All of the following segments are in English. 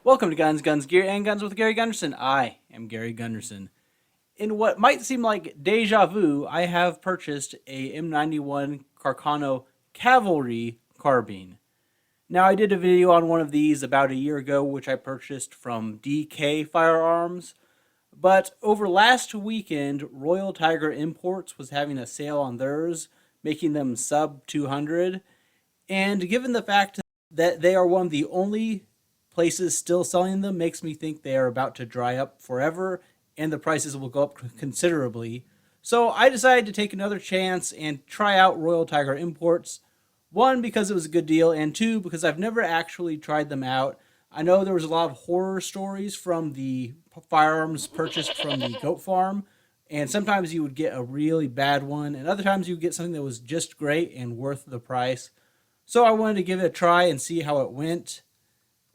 Welcome to Guns, Gear, and Guns with Gary Gunderson. I am Gary Gunderson. In what might seem like deja vu, I have purchased a M91 Carcano Cavalry Carbine. Now, I did a video on one of these about a year ago, which I purchased from DK Firearms. But over last weekend, Royal Tiger Imports was having a sale on theirs, making them sub 200. And given the fact that they are one of the only places still selling them, makes me think they are about to dry up forever and the prices will go up considerably. So I decided to take another chance and try out Royal Tiger Imports. One, because it was a good deal, and two, because I've never actually tried them out. I know there was a lot of horror stories from the firearms purchased from the goat farm, and sometimes you would get a really bad one, and other times you would get something that was just great and worth the price. So I wanted to give it a try and see how it went,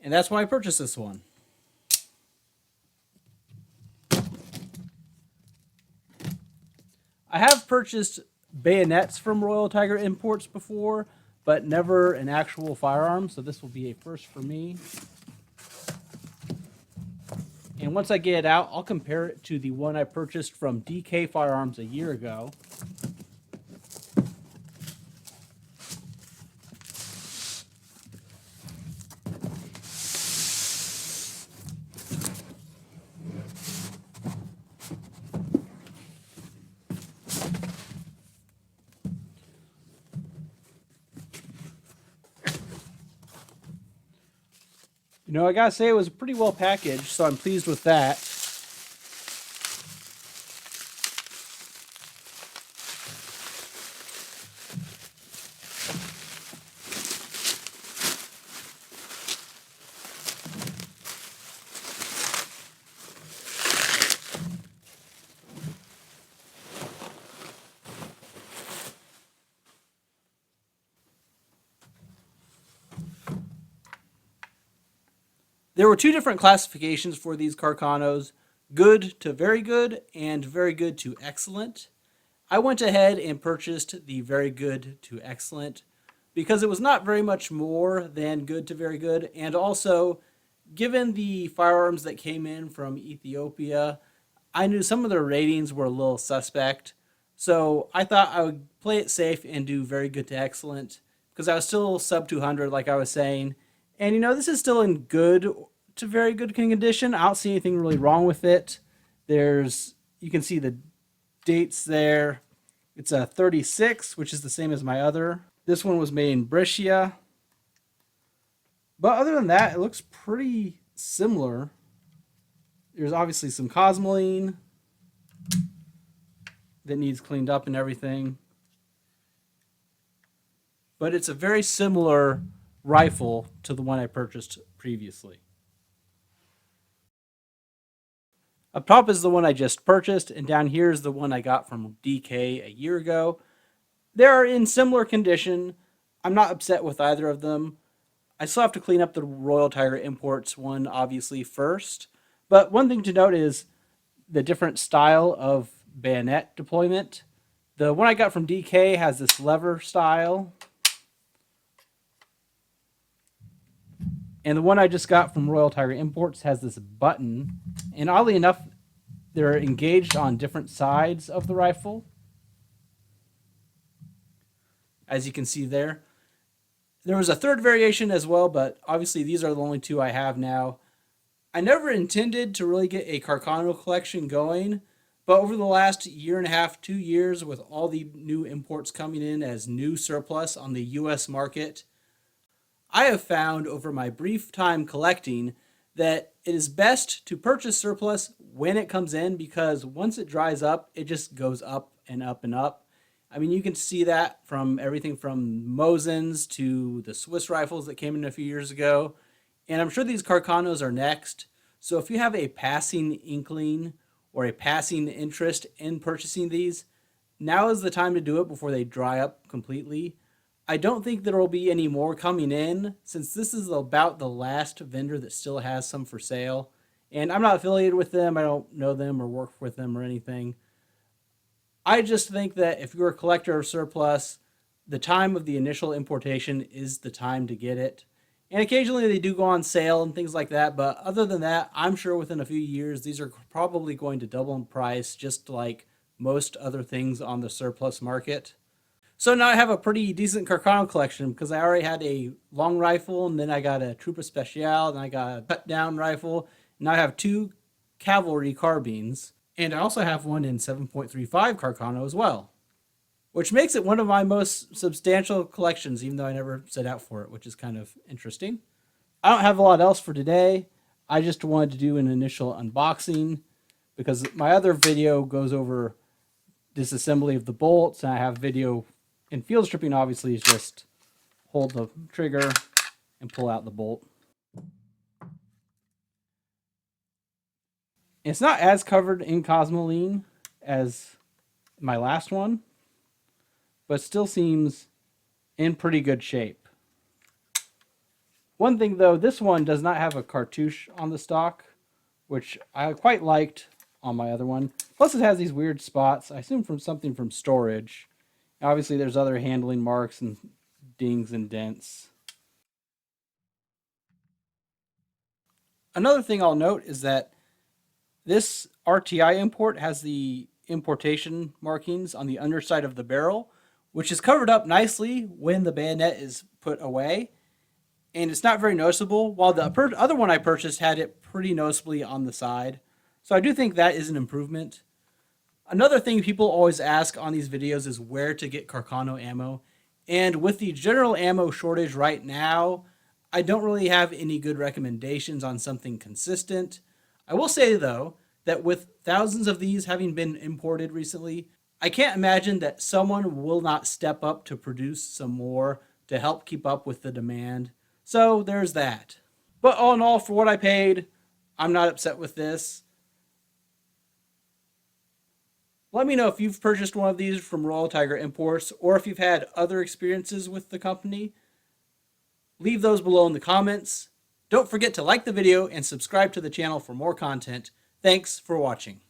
and that's why I purchased this one. I have purchased bayonets from Royal Tiger Imports before, but never an actual firearm, so this will be a first for me. And once I get it out, I'll compare it to the one I purchased from DK Firearms a year ago. I gotta say it was pretty well packaged, so I'm pleased with that. There were two different classifications for these Carcanos, good to very good and very good to excellent. I went ahead and purchased the very good to excellent because it was not very much more than good to very good, and also, given the firearms that came in from Ethiopia, I knew some of their ratings were a little suspect, so I thought I would play it safe and do very good to excellent because I was still sub 200, like I was saying. And this is still in good to very good condition. I don't see anything really wrong with it. You can see the dates there. It's a 36, which is the same as my other. This one was made in Brescia. But other than that, it looks pretty similar. There's obviously some cosmoline that needs cleaned up and everything. But it's a very similar rifle to the one I purchased previously. Up top is the one I just purchased, and down here is the one I got from DK a year ago. They are in similar condition. I'm not upset with either of them. I still have to clean up the Royal Tiger Imports one, obviously, first. But one thing to note is the different style of bayonet deployment. The one I got from DK has this lever style. And the one I just got from Royal Tiger Imports has this button. And oddly enough, they're engaged on different sides of the rifle, as you can see there. There was a third variation as well, but obviously these are the only two I have now. I never intended to really get a Carcano collection going, but over the last year and a half, 2 years, with all the new imports coming in as new surplus on the US market, I have found over my brief time collecting that it is best to purchase surplus when it comes in, because once it dries up, it just goes up and up and up. I mean, you can see that from everything from Mosins to the Swiss rifles that came in a few years ago. And I'm sure these Carcanos are next. So if you have a passing inkling or a passing interest in purchasing these, now is the time to do it before they dry up completely. I don't think there will be any more coming in, since this is about the last vendor that still has some for sale. And I'm not affiliated with them. I don't know them or work with them or anything. I just think that if you're a collector of surplus, the time of the initial importation is the time to get it. And occasionally they do go on sale and things like that. But other than that, I'm sure within a few years, these are probably going to double in price, just like most other things on the surplus market. So now I have a pretty decent Carcano collection because I already had a long rifle, and then I got a Trooper Special, and I got a cut down rifle. Now I have two cavalry carbines, and I also have one in 7.35 Carcano as well, which makes it one of my most substantial collections, even though I never set out for it, which is kind of interesting. I don't have a lot else for today. I just wanted to do an initial unboxing because my other video goes over disassembly of the bolts, and I have video in field stripping. Obviously is just hold the trigger and pull out the bolt. It's not as covered in Cosmoline as my last one, but still seems in pretty good shape. One thing though, this one does not have a cartouche on the stock, which I quite liked on my other one. Plus it has these weird spots, I assume from something from storage. Obviously there's other handling marks and dings and dents. Another thing I'll note is that this RTI import has the importation markings on the underside of the barrel, which is covered up nicely when the bayonet is put away. And it's not very noticeable, while the other one I purchased had it pretty noticeably on the side. So I do think that is an improvement. Another thing people always ask on these videos is where to get Carcano ammo. And with the general ammo shortage right now, I don't really have any good recommendations on something consistent. I will say though, that with thousands of these having been imported recently, I can't imagine that someone will not step up to produce some more to help keep up with the demand. So there's that. But all in all, for what I paid, I'm not upset with this. Let me know if you've purchased one of these from Royal Tiger Imports, or if you've had other experiences with the company. Leave those below in the comments. Don't forget to like the video and subscribe to the channel for more content. Thanks for watching.